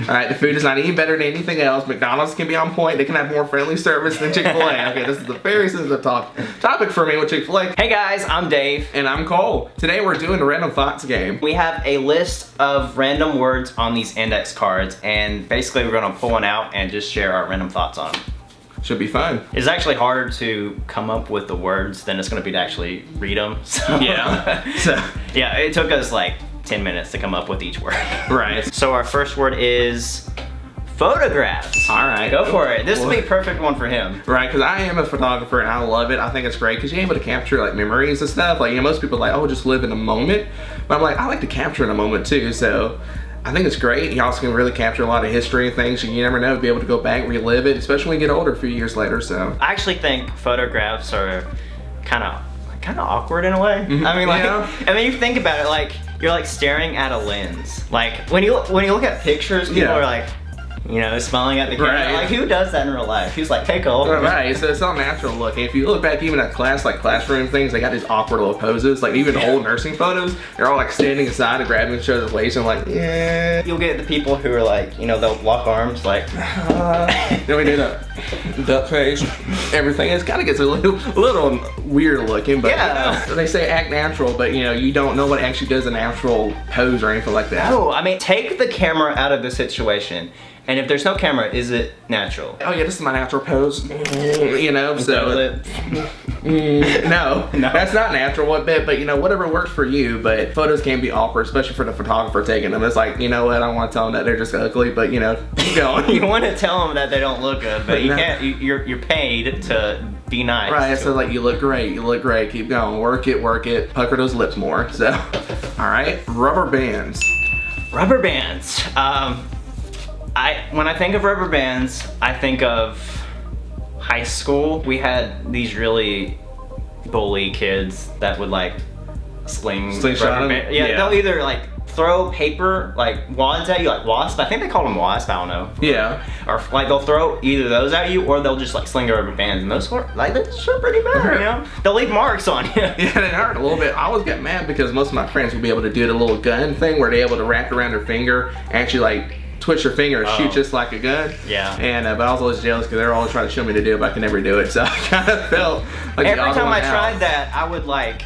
Alright, the food is not any better than anything else. McDonald's can be on point. They can have more friendly service than Chick-fil-A. Okay, this is a very sensitive topic for me with Chick-fil-A. Hey guys, I'm Dave. And I'm Cole. Today we're doing the Random Thoughts game. We have a list of random words on these index cards, and basically we're gonna pull one out and just share our random thoughts on them. Should be fun. It's actually harder to come up with the words than it's gonna be to actually read them. So, yeah, it took us like 10 minutes to come up with each word. Right. So our first word is photographs. All right. Go for it. This will be a perfect one for him. Right, because I am a photographer and I love it. I think it's great because you're able to capture like memories and stuff. Like, you know, most people are like, oh, just live in a moment. But I'm like, I like to capture in a moment too. So I think it's great. You also can really capture a lot of history and things. You never know, be able to go back, relive it, especially when you get older a few years later. So I actually think photographs are kind of awkward in a way. Mm-hmm. I mean, like, yeah. and then you think about it, like you're like staring at a lens. Like when you look at pictures, people are like, you know, smiling at the camera. Right. Like, who does that in real life? Who's like, hey, Cole. Right, so it's all natural looking. If you look back even at class, like classroom things, they got these awkward little poses. Like even old nursing photos, they're all like standing aside and grabbing each other's waist and like, yeah. You'll get the people who are like, you know, they'll lock arms like. Then we do the duck face, everything. It kind of gets a little weird looking, but yeah. You know, they say act natural, but you know, you don't know what actually does a natural pose or anything like that. No, I mean, take the camera out of the situation. And if there's no camera, is it natural? Oh yeah, this is my natural pose. You know, so no, that's not natural one bit. But you know, whatever works for you. But photos can be awkward, especially for the photographer taking them. It's like, you know what? I don't want to tell them that they're just ugly, but you know, keep going. You want to tell them that they don't look good, but you can't. You're paid to be nice. Right. So like, you look great. You look great. Keep going. Work it. Pucker those lips more. So, all right. Rubber bands. Rubber bands. When I think of rubber bands, I think of high school. We had these really bully kids that would like slingshot rubber bands. Yeah, they'll either like throw paper like wads at you, like wasp. I think they call them wasp. I don't know. Yeah. Or like they'll throw either those at you, or they'll just like sling the rubber bands, and those are like they're pretty bad. You know, they'll leave marks on you. Yeah, they hurt a little bit. I always get mad because most of my friends would be able to do the little gun thing where they're able to wrap it around their finger and actually like twitch your finger and shoot just like a gun. Yeah. And but I was always jealous because they were always trying to show me to do it, but I could never do it. So I kind of felt like every time I tried that, I would like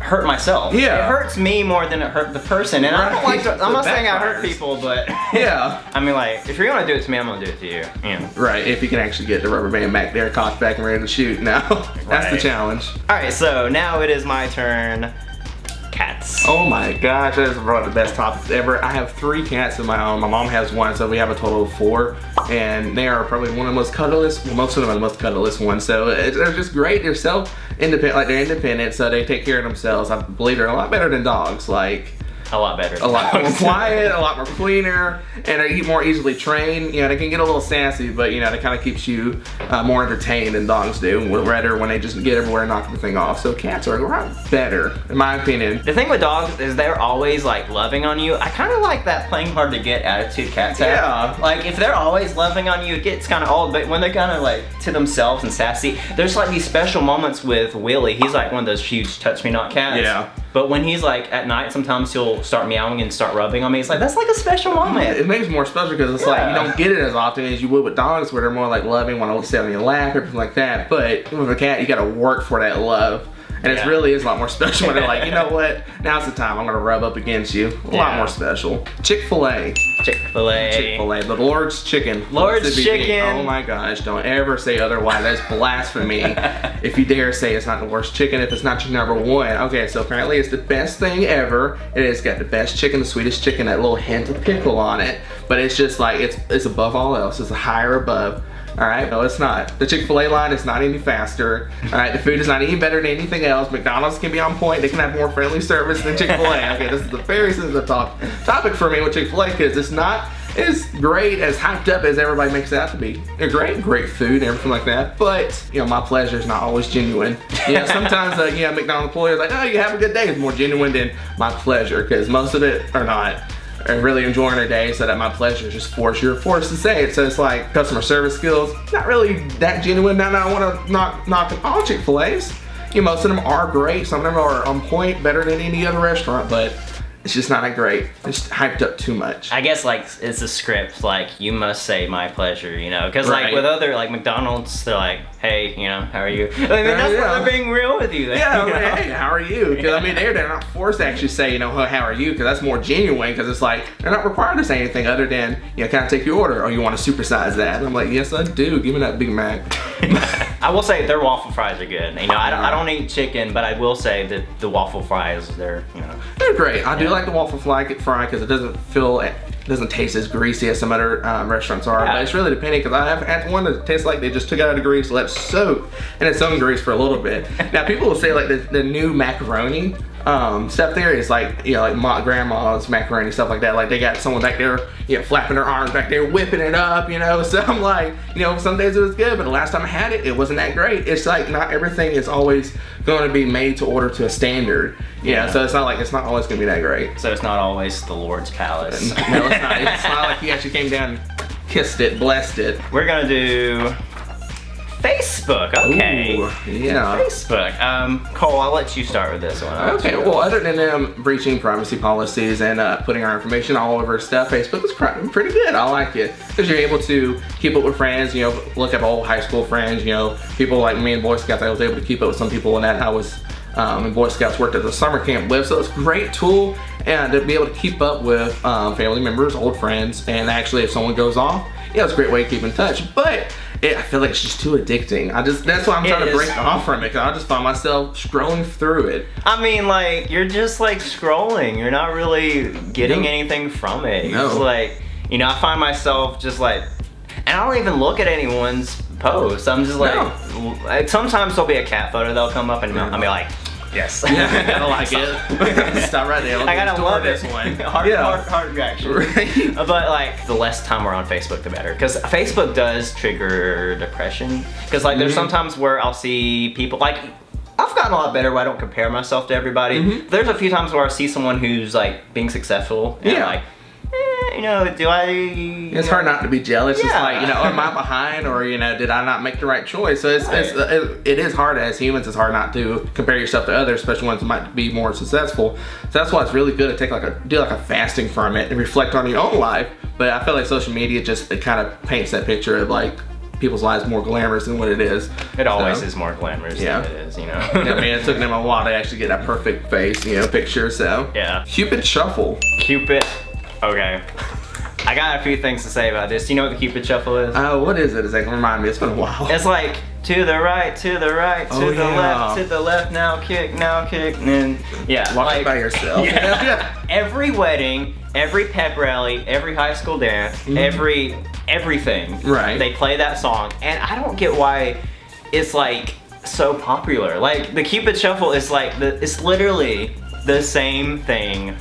hurt myself. Yeah. It hurts me more than it hurt the person. And I don't like to, I'm not saying I hurt people, but yeah. I mean, like, if you're gonna do it to me, I'm gonna do it to you. Yeah. Right. If you can actually get the rubber band back there, cocked back and ready to shoot. Now that's the challenge. All right. So now it is my turn. Cats. Oh my gosh, that is one of the best topics ever. I have 3 cats of my own. My mom has 1, so we have a total of 4. And they are probably one of the most cuddliest, well, most of them are the most cuddliest ones. So they're just great. They're self-independent, like they're independent, so they take care of themselves. I believe they're a lot better than dogs. Like, a lot better. A lot more quiet, a lot more cleaner, and they more easily trained. You know, they can get a little sassy, but you know, they kind of keeps you more entertained than dogs do, rather when they just get everywhere and knock the thing off. So cats are a lot better, in my opinion. The thing with dogs is they're always like loving on you. I kind of like that playing hard to get attitude cats have. Yeah. Like if they're always loving on you, it gets kind of old, but when they're kind of like to themselves and sassy, there's like these special moments with Willie. He's like one of those huge touch-me-not cats. Yeah. But when he's like at night, sometimes he'll start meowing and start rubbing on me. It's like, that's like a special moment. It makes it more special because it's like you don't get it as often as you would with dogs where they're more like loving, want to sit on your lap, everything like that. But with a cat, you got to work for that love. And it really is a lot more special when they're like, you know what, now's the time, I'm gonna rub up against you. A lot more special. Chick-fil-A. Chick-fil-A. Chick-fil-A, the Lord's Chicken. Lord's Chicken. Oh my gosh, don't ever say otherwise. That's blasphemy. If you dare say it's not the worst chicken, if it's not your number 1. Okay, so apparently it's the best thing ever. It has got the best chicken, the sweetest chicken, that little hint of pickle on it. But it's just like, it's above all else. It's a higher above. Alright, no it's not. The Chick-fil-A line is not any faster. Alright, the food is not any better than anything else. McDonald's can be on point. They can have more friendly service than Chick-fil-A. Okay, this is a very sensitive topic for me with Chick-fil-A because it's not as great, as hyped up as everybody makes it out to be. They're great food and everything like that. But, you know, my pleasure is not always genuine. You know, sometimes, you know, McDonald's employees are like, oh, you have a good day. It's more genuine than my pleasure because most of it are not. Are really enjoying their day, so that my pleasure is just you're forced to say it. So it's like customer service skills, not really that genuine. Now I want to knock all Chick-fil-A's. You know, most of them are great. Some of them are on point, better than any other restaurant. But it's just not that great. It's hyped up too much. I guess like it's a script, like you must say my pleasure, you know, because like Right. with other like McDonald's, they're like, hey, you know, how are you? I mean, that's yeah. what they're being real with you. Yeah, you I mean, know? hey, how are you? Because I mean, they're not forced to actually say, you know, how are you? Because that's more genuine. Because it's like they're not required to say anything other than, you know, can I take your order? Or you want to supersize that? And I'm like, yes, I do. Give me that Big Mac. I will say their waffle fries are good. You know, I don't eat chicken, but I will say that the waffle fries, they're, you know. They're great. I do like the waffle fry because it doesn't taste as greasy as some other restaurants are. Yeah. But it's really depending because I have had one that tastes like they just took it out of the grease, let it soak in its own grease for a little bit. Now people will say like the new macaroni stuff there is like, you know, like my grandma's macaroni, stuff like that. Like they got someone back there, you know, flapping their arms back there, whipping it up, you know. So I'm like, you know, some days it was good, but the last time I had it, it wasn't that great. It's like not everything is always going to be made to order to a standard. Yeah, so it's not like always going to be that great. So it's not always the Lord's palace. No, it's not. It's not like he actually came down, kissed it, blessed it. We're gonna do Facebook. Okay. Ooh, yeah. Facebook. Cole, I'll let you start with this one. Okay, well, other than them breaching privacy policies and putting our information all over stuff, Facebook is pretty good. I like it because you're able to keep up with friends. You know, look up old high school friends. You know, people like me in Boy Scouts. I was able to keep up with some people in that. I was in Boy Scouts, worked at the summer camp with, so it's a great tool and to be able to keep up with family members, old friends, and actually if someone goes off, yeah, it's a great way to keep in touch. But I feel like it's just too addicting. That's why I'm trying to break off from it, because I just find myself scrolling through it. I mean, like, you're just like scrolling. You're not really getting anything from it. No. It's like, you know, I find myself just like, and I don't even look at anyone's posts. I'm just like, sometimes there'll be a cat photo that'll come up and I'll be like, yes. Yeah, I gotta like it. Stop right there. I gotta love this it. one. Heart reaction. Right. But like, the less time we're on Facebook, the better. Because Facebook does trigger depression. Because like, there's sometimes where I'll see people like, I've gotten a lot better where I don't compare myself to everybody. There's a few times where I see someone who's like being successful. And I'm like, you know, do I? It's hard not to be jealous. It's like, you know, am I behind, or you know, did I not make the right choice? So it is hard as humans. It's hard not to compare yourself to others, especially ones that might be more successful. So that's why it's really good to take do a fasting from it and reflect on your own life. But I feel like social media it kind of paints that picture of like people's lives more glamorous than what it is. It always is more glamorous than it is, you know. I mean, it took them a while to actually get that perfect face, you know, picture. So yeah. Cupid Shuffle. Cupid. Okay. I got a few things to say about this. Do you know what the Cupid Shuffle is? What is it? It's like, remind me, it's been a while. It's like, to the right, to the right, to the left, to the left, now kick, and then, yeah. Walk like, it by yourself. Yeah. Every wedding, every pep rally, every high school dance, everything. Right. They play that song, and I don't get why it's like so popular. Like, the Cupid Shuffle is like, it's literally the same thing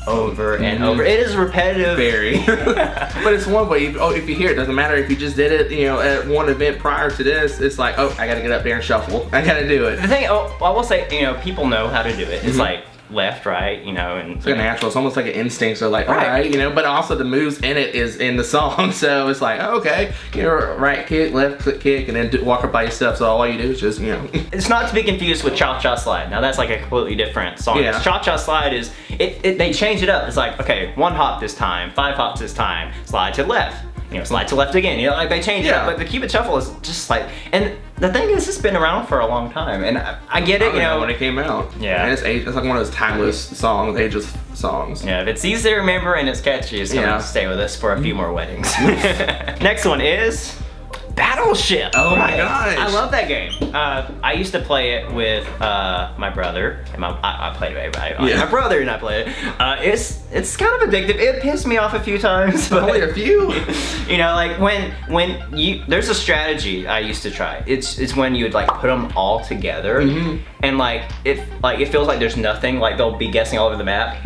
over and over. It is repetitive. Very. But it's one way. If you hear it, doesn't matter if you just did it, you know, at one event prior to this. It's like, oh, I gotta get up there and shuffle. I gotta do it. The thing, I will say, you know, people know how to do it. It's like left, right, you know, and it's like natural. It's almost like an instinct. So like, all right, you know, but also the moves in it is in the song. So it's like, oh, okay, you know, right kick, left kick, and then walk up by yourself. So all you do is just, you know. It's not to be confused with Cha Cha Slide. Now that's like a completely different song. Yeah. Cha Cha Slide is, they change it up. It's like, okay, 1 hop this time, 5 hops this time, slide to the left. You know, slide to left again. You know, like they change it up. But the Cupid Shuffle is just like, and the thing is, it's been around for a long time, and I get it. You know, when it came out. Yeah. And it's like one of those timeless songs, ageless songs. Yeah, if it's easy to remember and it's catchy, it's gonna stay with us for a few more weddings. Next one is Battleship. Oh my gosh. I love that game. I used to play it with my brother. And I played it with my brother and I played it. It's kind of addictive. It pissed me off a few times. But, only a few? You know, like when there's a strategy I used to try. It's when you would like put them all together and like it feels like there's nothing. Like they'll be guessing all over the map.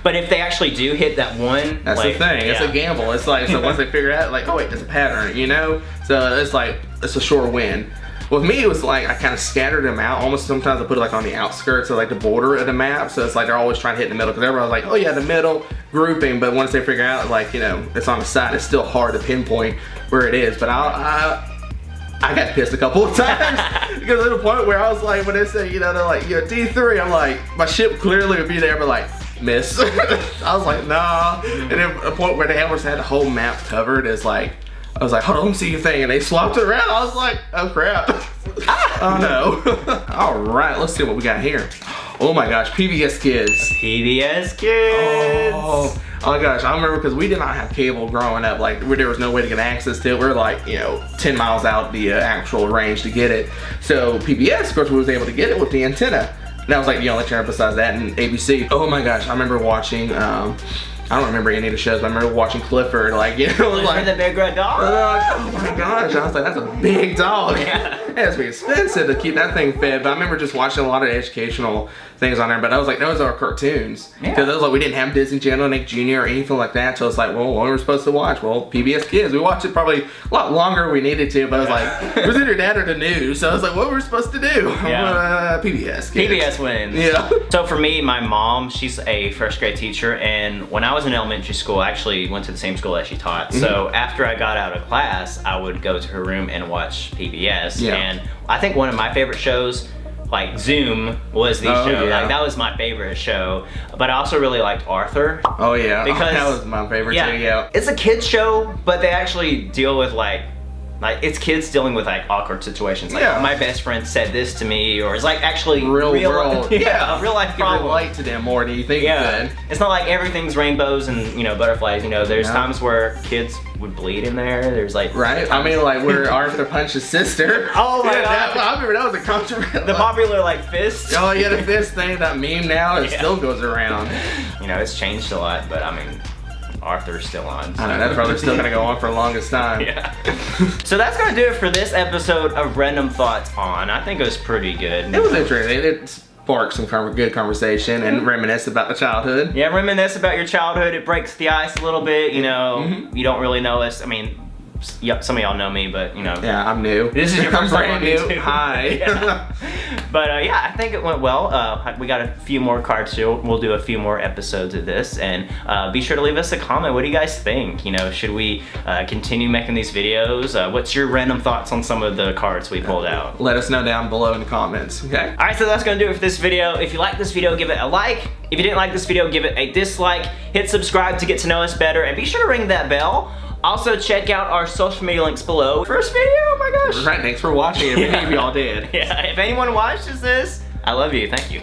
But if they actually do hit that one, that's the thing. It's a gamble. It's like, so once they figure out, like, oh wait, there's a pattern, you know. So it's like, it's a sure win. With me, it was like, I kind of scattered them out. Almost sometimes I put it like on the outskirts of like the border of the map. So it's like they're always trying to hit the middle. Because everyone's like, oh yeah, the middle grouping. But once they figure out, like, you know, it's on the side, it's still hard to pinpoint where it is. But I got pissed a couple of times. Because at the point where I was like, when they say, you know, they're like, you're D3, I'm like, my ship clearly would be there, but like, miss. I was like, nah. And then a point where they almost had the whole map covered is like, I was like, hold on, let me see your thing. And they swapped it around. I was like, oh crap. Oh no. All right, let's see what we got here. Oh my gosh, PBS Kids. PBS Kids. Oh my gosh, I remember because we did not have cable growing up. Like, there was no way to get access to it. We're like, 10 miles out the actual range to get it. So PBS, of course, we was able to get it with the antenna. That was like the only channel besides that and ABC. Oh my gosh, I remember watching, I don't remember any of the shows, but I remember watching Clifford, like, Clifford the big red dog. Oh my gosh, I was like, that's a big dog. Yeah. It has to be expensive to keep that thing fed. But I remember just watching a lot of educational things on there. But I was like, those are cartoons. Yeah. Because it was like, we didn't have Disney Channel, Nick Jr. or anything like that. So it's like, well, what were we supposed to watch? Well, PBS Kids. We watched it probably a lot longer than we needed to. But I was like, it was either that or the news. So I was like, what were we supposed to do? Yeah. PBS Kids. PBS wins. Yeah. So for me, my mom, she's a first grade teacher, and when I was in elementary school, I actually went to the same school that she taught. Mm-hmm. So after I got out of class, I would go to her room and watch PBS. Yeah. And I think one of my favorite shows, like Zoom, was the show. Yeah. Like, that was my favorite show. But I also really liked Arthur. Oh yeah, Because that was my favorite too. Yeah. It's a kids show, but they actually deal with like it's kids dealing with like awkward situations. Like, Yeah. my best friend said this to me, or it's like actually Real world. yeah, real life You can problem. relate to them more than you think you could. It's not like everything's rainbows and butterflies. There's Yeah. times where kids would bleed in there. There's like Right? I mean, like where Arthur punched his sister. Oh my Yeah, God. I remember that was a controversial. the popular like fist. Oh yeah, the fist thing, that meme now, it Yeah. still goes around. It's changed a lot, but I mean, Arthur's still on. I know, that's probably still gonna go on for the longest time. Yeah. So that's gonna do it for this episode of Random Thoughts On. I think it was pretty good. It was interesting. It sparked some good conversation and reminisce about the childhood. Yeah, reminisce about your childhood. It breaks the ice a little bit. You don't really know us. I mean, some of y'all know me, but Yeah, I'm new. This is your first time on brand new. YouTube. Hi. Yeah. But I think it went well. We got a few more cards here. We'll do a few more episodes of this, and be sure to leave us a comment. What do you guys think? Should we continue making these videos? What's your random thoughts on some of the cards we pulled out? Let us know down below in the comments, okay? Alright, so that's gonna do it for this video. If you like this video, give it a like. If you didn't like this video, give it a dislike. Hit subscribe to get to know us better, and be sure to ring that bell. Also, check out our social media links below. First video, oh my gosh. Right, thanks for watching. If any of y'all did. Yeah, if anyone watches this, I love you. Thank you.